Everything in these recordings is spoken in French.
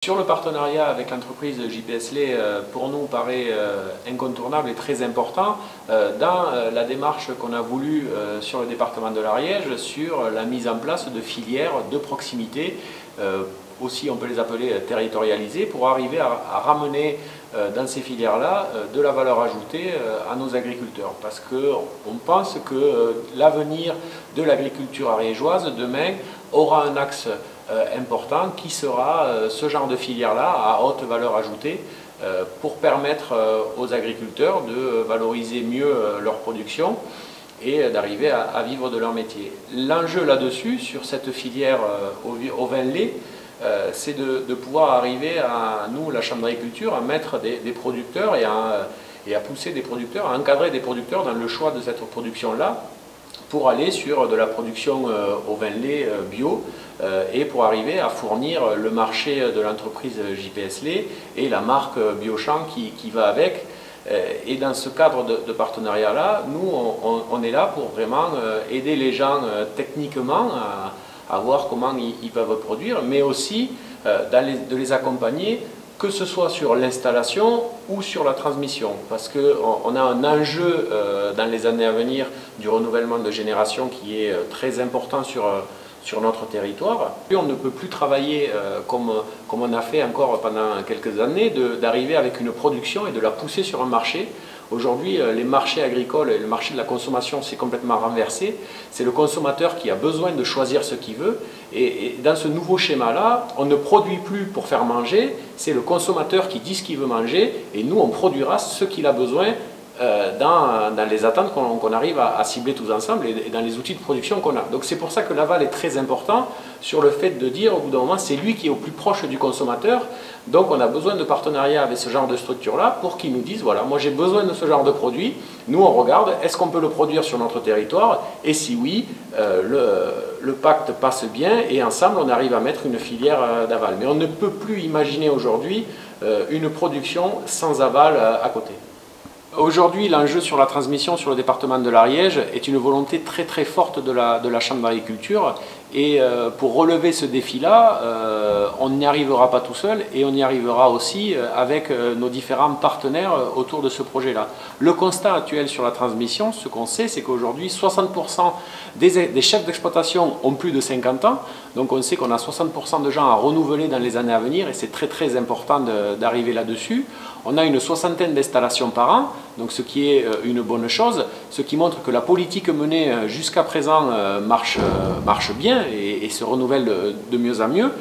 Sur le partenariat avec l'entreprise JPS Lait, pour nous, paraît incontournable et très important dans la démarche qu'on a voulu sur le département de l'Ariège sur la mise en place de filières de proximité, aussi on peut les appeler territorialisées, pour arriver à ramener dans ces filières-là de la valeur ajoutée à nos agriculteurs. Parce qu'on pense que l'avenir de l'agriculture ariégeoise demain aura un axe important qui sera ce genre de filière-là à haute valeur ajoutée pour permettre aux agriculteurs de valoriser mieux leur production et d'arriver à vivre de leur métier. L'enjeu là-dessus, sur cette filière au vin lait, c'est de pouvoir arriver à, nous, la Chambre d'agriculture, à mettre des producteurs et à pousser des producteurs, à encadrer des producteurs dans le choix de cette production-là, pour aller sur de la production au vin lait bio et pour arriver à fournir le marché de l'entreprise JPS Lait et la marque Biochamp qui va avec. Et dans ce cadre de partenariat-là, nous, on est là pour vraiment aider les gens techniquement à voir comment ils peuvent produire, mais aussi de les accompagner, que ce soit sur l'installation ou sur la transmission, parce qu'on a un enjeu dans les années à venir du renouvellement de génération qui est très important sur notre territoire. Et on ne peut plus travailler comme on a fait encore pendant quelques années, d'arriver avec une production et de la pousser sur un marché. Aujourd'hui, les marchés agricoles et le marché de la consommation s'est complètement renversé. C'est le consommateur qui a besoin de choisir ce qu'il veut. Et dans ce nouveau schéma-là, on ne produit plus pour faire manger, c'est le consommateur qui dit ce qu'il veut manger et nous, on produira ce qu'il a besoin dans les attentes qu'on arrive à cibler tous ensemble et dans les outils de production qu'on a. Donc c'est pour ça que l'aval est très important sur le fait de dire au bout d'un moment c'est lui qui est au plus proche du consommateur. Donc on a besoin de partenariat avec ce genre de structure-là pour qu'ils nous disent voilà, moi j'ai besoin de ce genre de produit. Nous on regarde, est-ce qu'on peut le produire sur notre territoire? Et si oui, le pacte passe bien et ensemble on arrive à mettre une filière d'aval. Mais on ne peut plus imaginer aujourd'hui une production sans aval à côté. Aujourd'hui, l'enjeu sur la transmission sur le département de l'Ariège est une volonté très très forte de la Chambre d'agriculture. Et pour relever ce défi-là, on n'y arrivera pas tout seul et on y arrivera aussi avec nos différents partenaires autour de ce projet-là. Le constat actuel sur la transmission, ce qu'on sait, c'est qu'aujourd'hui, 60% des chefs d'exploitation ont plus de 50 ans. Donc on sait qu'on a 60% de gens à renouveler dans les années à venir et c'est très très important d'arriver là-dessus. On a une soixantaine d'installations par an, donc ce qui est une bonne chose, ce qui montre que la politique menée jusqu'à présent marche bien et se renouvelle de mieux en mieux.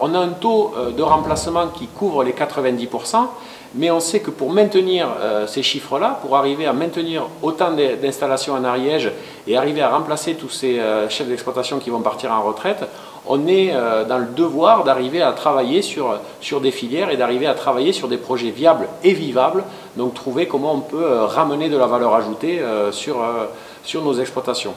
On a un taux de remplacement qui couvre les 90%, mais on sait que pour maintenir ces chiffres-là, pour arriver à maintenir autant d'installations en Ariège et arriver à remplacer tous ces chefs d'exploitation qui vont partir en retraite, on est dans le devoir d'arriver à travailler sur des filières et d'arriver à travailler sur des projets viables et vivables, donc trouver comment on peut ramener de la valeur ajoutée sur nos exploitations.